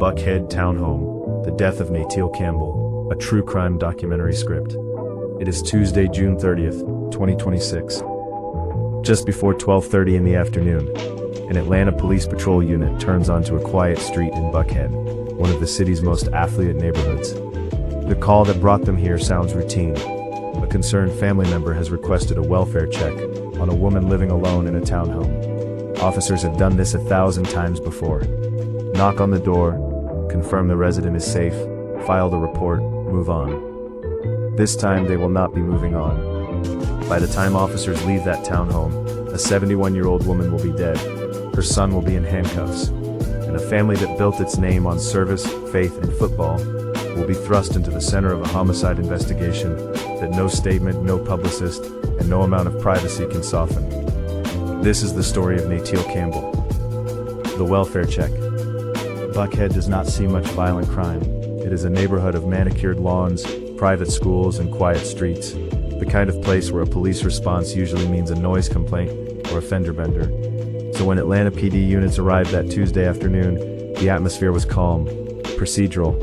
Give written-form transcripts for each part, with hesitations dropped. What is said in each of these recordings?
Buckhead Townhome, The Death of Nateal Campbell, a true crime documentary script. It is Tuesday, June 30th, 2026. Just before 12:30 in the afternoon, an Atlanta Police Patrol unit turns onto a quiet street in Buckhead, one of the city's most affluent neighborhoods. The call that brought them here sounds routine. A concerned family member has requested a welfare check on a woman living alone in a townhome. Officers have done this 1,000 times before. Knock on the door, confirm the resident is safe, file the report, move on. This time they will not be moving on. By the time officers leave that townhome, a 71-year-old woman will be dead, her son will be in handcuffs, and a family that built its name on service, faith, and football will be thrust into the center of a homicide investigation that no statement, no publicist, and no amount of privacy can soften. This is the story of Nateal Campbell. The welfare check. Buckhead does not see much violent crime. It is a neighborhood of manicured lawns, private schools, and quiet streets. The kind of place where a police response usually means a noise complaint or a fender bender. So when Atlanta PD units arrived that Tuesday afternoon, the atmosphere was calm, procedural.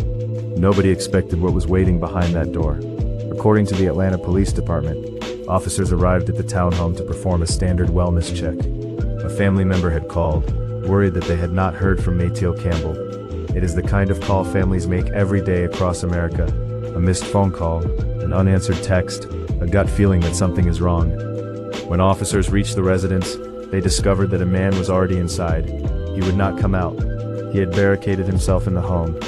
Nobody expected what was waiting behind that door. According to the Atlanta Police Department, officers arrived at the townhome to perform a standard wellness check. A family member had called, worried that they had not heard from Nateal Campbell. It is the kind of call families make every day across America. A missed phone call, an unanswered text, a gut feeling that something is wrong. When officers reached the residence, they discovered that a man was already inside. He would not come out. He had barricaded himself in the home.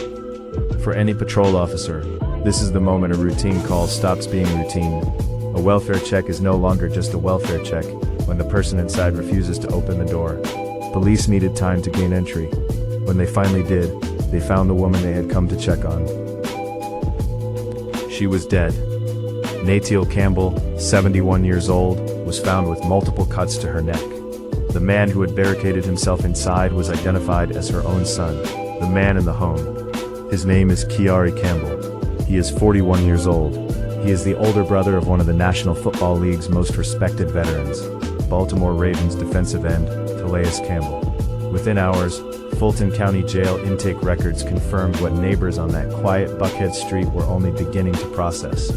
For any patrol officer, this is the moment a routine call stops being routine. A welfare check is no longer just a welfare check when the person inside refuses to open the door. Police needed time to gain entry. When they finally did, they found the woman they had come to check on. She was dead. Nateal Campbell, 71 years old, was found with multiple cuts to her neck. The man who had barricaded himself inside was identified as her own son, the man in the home. His name is Calais Campbell. He is 41 years old. He is the older brother of one of the National Football League's most respected veterans, Baltimore Ravens defensive end, Calais Campbell. Within hours, Fulton County Jail intake records confirmed what neighbors on that quiet Buckhead street were only beginning to process.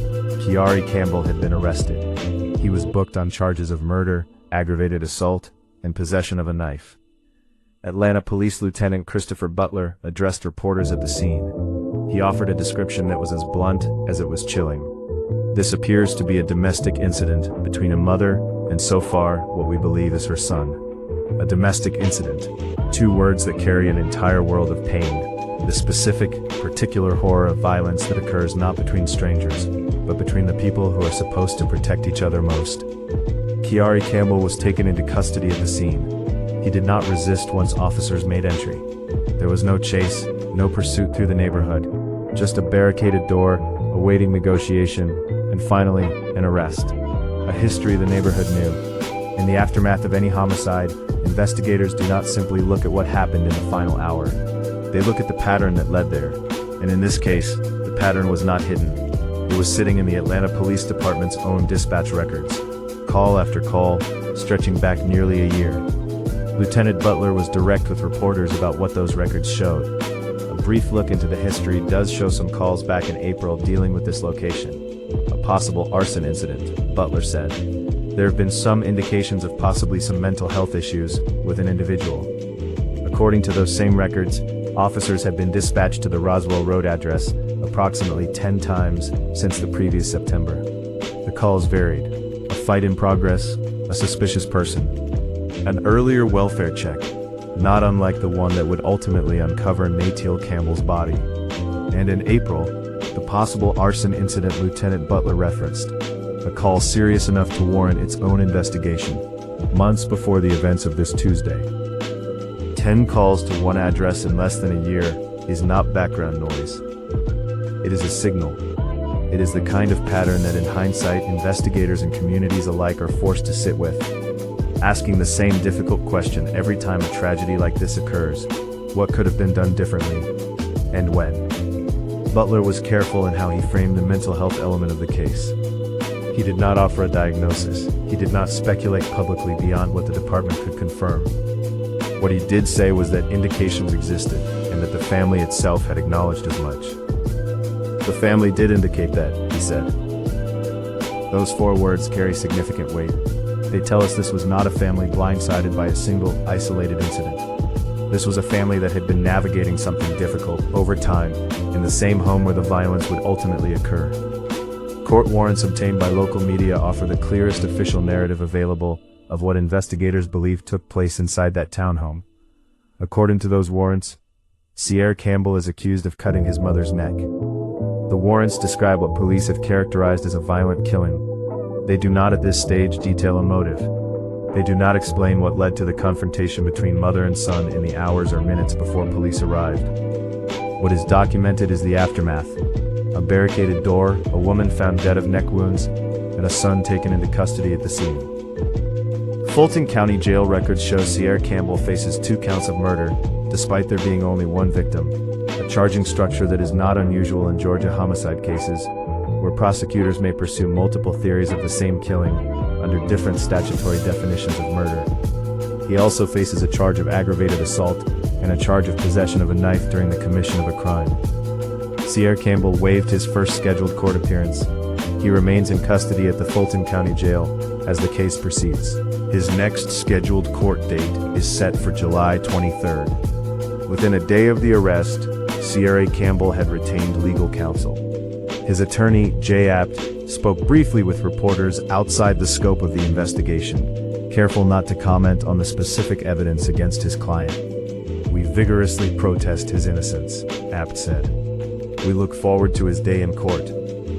Calais Campbell had been arrested. He was booked on charges of murder, aggravated assault, and possession of a knife. Atlanta Police Lieutenant Christopher Butler addressed reporters at the scene. He offered a description that was as blunt as it was chilling. This appears to be a domestic incident between a mother and, so far, what we believe is her son. A domestic incident, two words that carry an entire world of pain, the specific, particular horror of violence that occurs not between strangers, but between the people who are supposed to protect each other most. Calais Campbell was taken into custody at the scene. He did not resist once officers made entry. There was no chase, no pursuit through the neighborhood, just a barricaded door, awaiting negotiation, and finally, an arrest. A history the neighborhood knew. In the aftermath of any homicide, investigators do not simply look at what happened in the final hour. They look at the pattern that led there. And in this case, the pattern was not hidden. It was sitting in the Atlanta Police Department's own dispatch records. Call after call, stretching back nearly a year. Lieutenant Butler was direct with reporters about what those records showed. A brief look into the history does show some calls back in April dealing with this location. A possible arson incident, Butler said. There have been some indications of possibly some mental health issues with an individual. According to those same records, officers have been dispatched to the Roswell Road address approximately 10 times since the previous September. The calls varied. A fight in progress, a suspicious person. An earlier welfare check, not unlike the one that would ultimately uncover Nateal Campbell's body. And in April, the possible arson incident Lieutenant Butler referenced. A call serious enough to warrant its own investigation, months before the events of this Tuesday. 10 calls to one address in less than a year is not background noise. It is a signal. It is the kind of pattern that in hindsight investigators and communities alike are forced to sit with, asking the same difficult question every time a tragedy like this occurs: what could have been done differently, and when? Butler was careful in how he framed the mental health element of the case. He did not offer a diagnosis. He did not speculate publicly beyond what the department could confirm. What he did say was that indications existed, and that the family itself had acknowledged as much. The family did indicate that, he said. Those 4 words carry significant weight. They tell us this was not a family blindsided by a single, isolated incident. This was a family that had been navigating something difficult, over time, in the same home where the violence would ultimately occur. Court warrants obtained by local media offer the clearest official narrative available of what investigators believe took place inside that townhome. According to those warrants, Calais Campbell is accused of cutting his mother's neck. The warrants describe what police have characterized as a violent killing. They do not at this stage detail a motive. They do not explain what led to the confrontation between mother and son in the hours or minutes before police arrived. What is documented is the aftermath: a barricaded door, a woman found dead of neck wounds, and a son taken into custody at the scene. Fulton County Jail records show Calais Campbell faces 2 counts of murder, despite there being only 1 victim, a charging structure that is not unusual in Georgia homicide cases, where prosecutors may pursue multiple theories of the same killing under different statutory definitions of murder. He also faces a charge of aggravated assault and a charge of possession of a knife during the commission of a crime. Calais Campbell waived his first scheduled court appearance. He remains in custody at the Fulton County Jail as the case proceeds. His next scheduled court date is set for July 23rd. Within a day of the arrest, Calais Campbell had retained legal counsel. His attorney, Jay Apt, spoke briefly with reporters outside the scope of the investigation, careful not to comment on the specific evidence against his client. "We vigorously protest his innocence," Apt said. "We look forward to his day in court.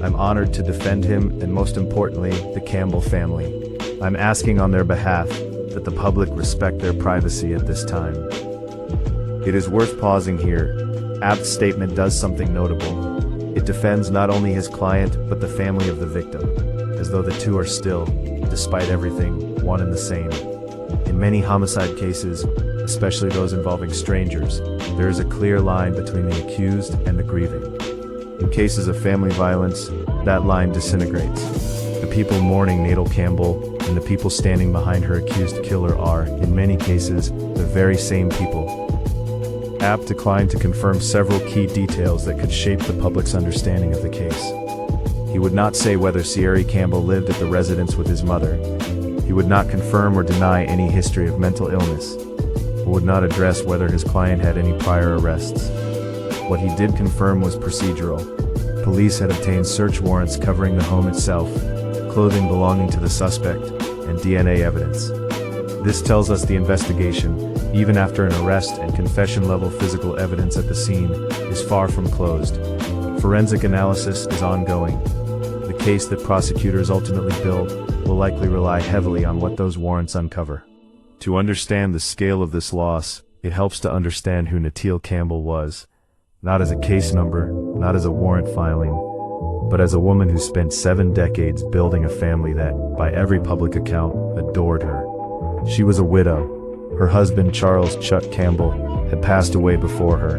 I'm honored to defend him and, most importantly, the Campbell family. I'm asking on their behalf that the public respect their privacy at this time." It is worth pausing here. Apt's statement does something notable. It defends not only his client, but the family of the victim, as though the two are still, despite everything, one and the same. In many homicide cases, especially those involving strangers, there is a clear line between the accused and the grieving. In cases of family violence, that line disintegrates. The people mourning Nateal Campbell and the people standing behind her accused killer are, in many cases, the very same people. Apt declined to confirm several key details that could shape the public's understanding of the case. He would not say whether Calais Campbell lived at the residence with his mother. He would not confirm or deny any history of mental illness, or would not address whether his client had any prior arrests. What he did confirm was procedural. Police had obtained search warrants covering the home itself, clothing belonging to the suspect, and DNA evidence. This tells us the investigation, even after an arrest and confession-level physical evidence at the scene, is far from closed. Forensic analysis is ongoing. The case that prosecutors ultimately build will likely rely heavily on what those warrants uncover. To understand the scale of this loss, it helps to understand who Nateal Campbell was, not as a case number, not as a warrant filing, but as a woman who spent 7 decades building a family that, by every public account, adored her. She was a widow. Her husband, Charles "Chuck" Campbell, had passed away before her.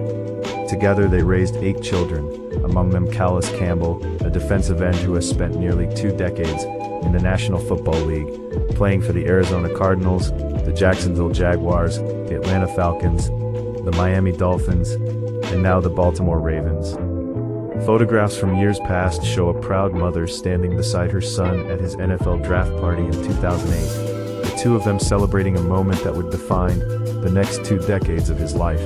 Together they raised 8 children, among them Calais Campbell, a defensive end who has spent nearly 2 decades in the National Football League, playing for the Arizona Cardinals, the Jacksonville Jaguars, the Atlanta Falcons, the Miami Dolphins, and now the Baltimore Ravens. Photographs from years past show a proud mother standing beside her son at his NFL draft party in 2008. The 2 of them celebrating a moment that would define the next 2 decades of his life.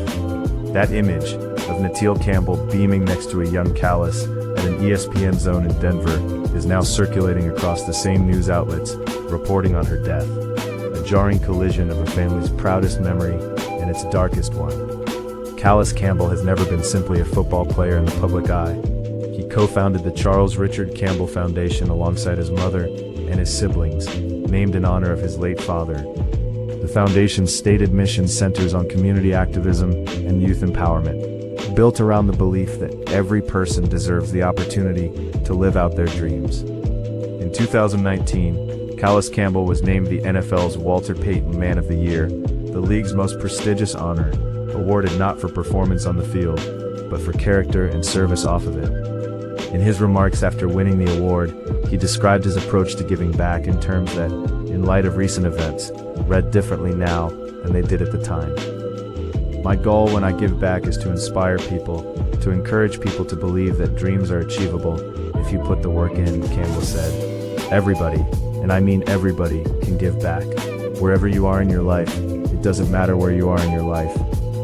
That image of Nateal Campbell beaming next to a young Calais at an ESPN zone in Denver is now circulating across the same news outlets, reporting on her death. A jarring collision of a family's proudest memory and its darkest one. Calais Campbell has never been simply a football player in the public eye. He co-founded the Charles Richard Campbell Foundation alongside his mother and his siblings, named in honor of his late father. The foundation's stated mission centers on community activism and youth empowerment, built around the belief that every person deserves the opportunity to live out their dreams. In 2019, Calais Campbell was named the NFL's Walter Payton Man of the Year, the league's most prestigious honor, awarded not for performance on the field, but for character and service off of it. In his remarks after winning the award, he described his approach to giving back in terms that, in light of recent events, read differently now than they did at the time. My goal when I give back is to inspire people, to encourage people to believe that dreams are achievable if you put the work in, Campbell said. Everybody, and I mean everybody, can give back. Wherever you are in your life, it doesn't matter where you are in your life,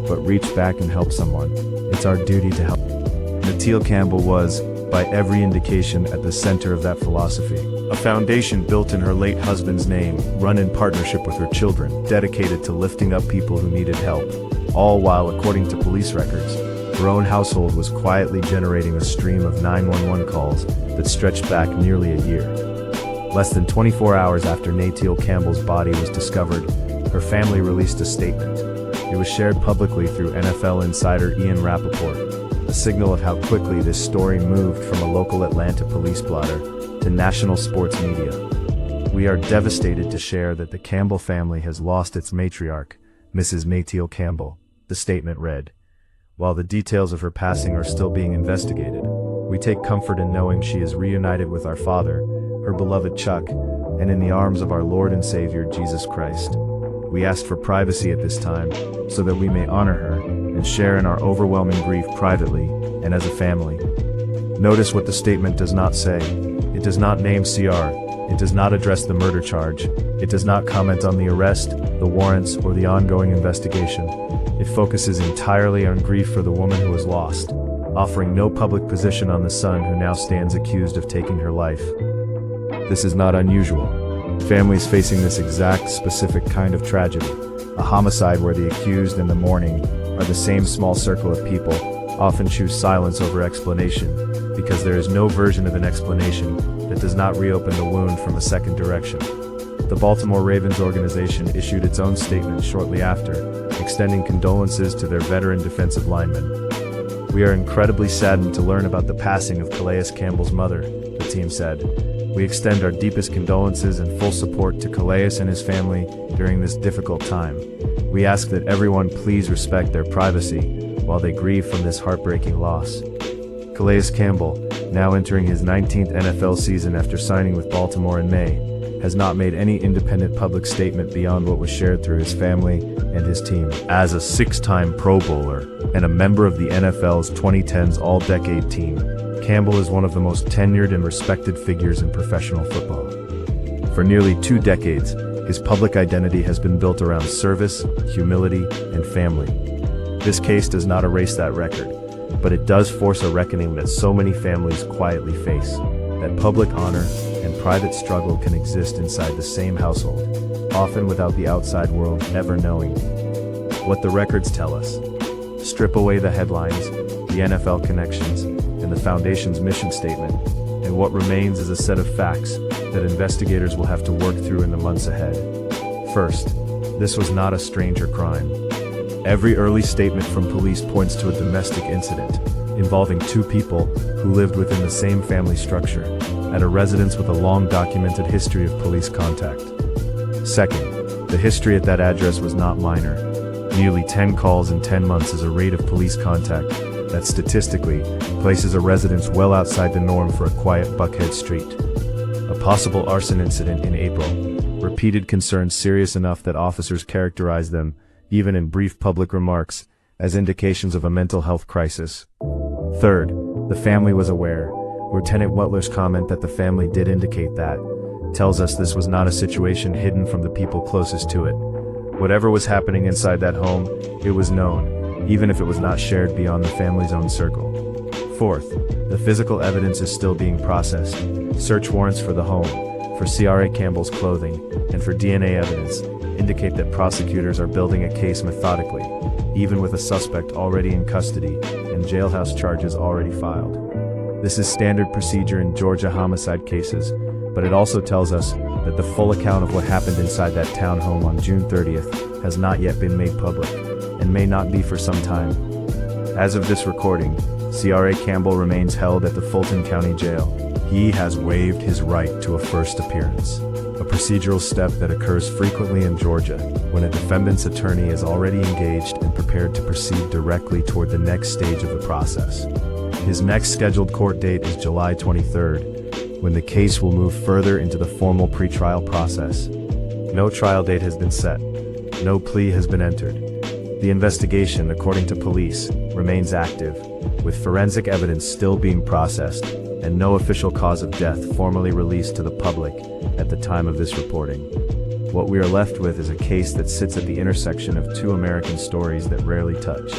but reach back and help someone. It's our duty to help. Nateal Campbell was, by every indication, at the center of that philosophy. A foundation built in her late husband's name, run in partnership with her children, dedicated to lifting up people who needed help. All while, according to police records, her own household was quietly generating a stream of 911 calls that stretched back nearly a year. Less than 24 hours after Nateal Campbell's body was discovered, her family released a statement. It was shared publicly through NFL insider Ian Rappaport, a signal of how quickly this story moved from a local Atlanta police blotter to national sports media. We are devastated to share that the Campbell family has lost its matriarch, Mrs. Nateal Campbell, the statement read. While the details of her passing are still being investigated, we take comfort in knowing she is reunited with our father, her beloved Chuck, and in the arms of our Lord and Savior Jesus Christ. We ask for privacy at this time, so that we may honor her and share in our overwhelming grief privately and as a family. Notice what the statement does not say. It does not name CR, it does not address the murder charge, it does not comment on the arrest, the warrants, or the ongoing investigation. It focuses entirely on grief for the woman who was lost, offering no public position on the son who now stands accused of taking her life. This is not unusual. Families facing this exact specific kind of tragedy, a homicide where the accused and the mourning are the same small circle of people, often choose silence over explanation, because there is no version of an explanation that does not reopen the wound from a second direction. The Baltimore Ravens organization issued its own statement shortly after, extending condolences to their veteran defensive linemen. We are incredibly saddened to learn about the passing of Calais Campbell's mother, the team said. We extend our deepest condolences and full support to Calais and his family during this difficult time. We ask that everyone please respect their privacy while they grieve from this heartbreaking loss. Calais Campbell, now entering his 19th NFL season after signing with Baltimore in May, has not made any independent public statement beyond what was shared through his family and his team. As a six-time Pro Bowler and a member of the NFL's 2010s All-Decade team, Campbell is one of the most tenured and respected figures in professional football. For nearly 2 decades, his public identity has been built around service, humility, and family. This case does not erase that record, but it does force a reckoning that so many families quietly face, that public honor and private struggle can exist inside the same household, often without the outside world ever knowing. What the records tell us. Strip away the headlines, the NFL connections, and the Foundation's mission statement, and what remains is a set of facts that investigators will have to work through in the months ahead. First, this was not a stranger crime. Every early statement from police points to a domestic incident involving 2 people who lived within the same family structure, at a residence with a long documented history of police contact. Second, the history at that address was not minor. Nearly 10 calls in 10 months is a rate of police contact that statistically places a residence well outside the norm for a quiet Buckhead street. A possible arson incident in April, repeated concerns serious enough that officers characterized them, even in brief public remarks, as indications of a mental health crisis. Third, the family was aware. Lieutenant Wetler's comment that the family did indicate that tells us this was not a situation hidden from the people closest to it. Whatever was happening inside that home, it was known, even if it was not shared beyond the family's own circle. Fourth, the physical evidence is still being processed. Search warrants for the home, for CRA Campbell's clothing, and for DNA evidence indicate that prosecutors are building a case methodically, even with a suspect already in custody and jailhouse charges already filed. This is standard procedure in Georgia homicide cases, but it also tells us that the full account of what happened inside that townhome on June 30th has not yet been made public, and may not be for some time. As of this recording, CRA Campbell remains held at the Fulton County Jail. He has waived his right to a first appearance, a procedural step that occurs frequently in Georgia when a defendant's attorney is already engaged and prepared to proceed directly toward the next stage of the process. His next scheduled court date is July 23rd, when the case will move further into the formal pretrial process. No trial date has been set. No plea has been entered. The investigation, according to police, remains active, with forensic evidence still being processed, and no official cause of death formally released to the public at the time of this reporting. What we are left with is a case that sits at the intersection of two American stories that rarely touch.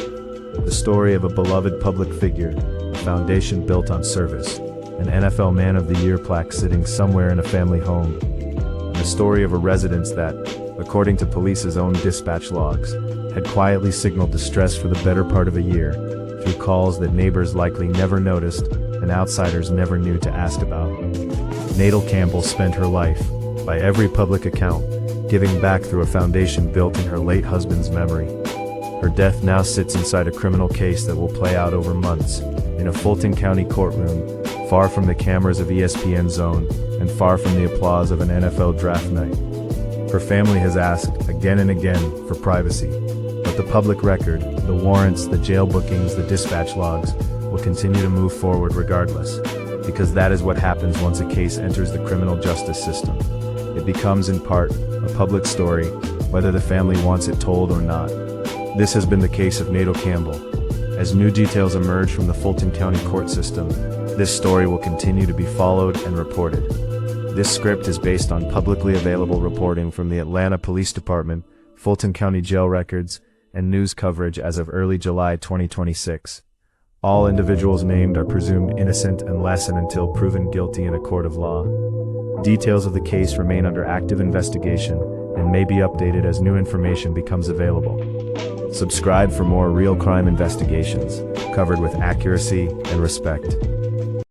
The story of a beloved public figure, a foundation built on service, an NFL Man of the Year plaque sitting somewhere in a family home, and the story of a residence that, according to police's own dispatch logs, had quietly signaled distress for the better part of a year, through calls that neighbors likely never noticed and outsiders never knew to ask about. Nateal Campbell spent her life, by every public account, giving back through a foundation built in her late husband's memory. Her death now sits inside a criminal case that will play out over months, in a Fulton County courtroom, far from the cameras of ESPN Zone, and far from the applause of an NFL draft night. Her family has asked, again and again, for privacy, but the public record, the warrants, the jail bookings, the dispatch logs, will continue to move forward regardless, because that is what happens once a case enters the criminal justice system. It becomes, in part, a public story, whether the family wants it told or not. This has been the case of Nateal Campbell. As new details emerge from the Fulton County court system, this story will continue to be followed and reported. This script is based on publicly available reporting from the Atlanta Police Department, Fulton County jail records, and news coverage as of early July 2026. All individuals named are presumed innocent unless and until proven guilty in a court of law. Details of the case remain under active investigation and may be updated as new information becomes available. Subscribe for more real crime investigations, covered with accuracy and respect.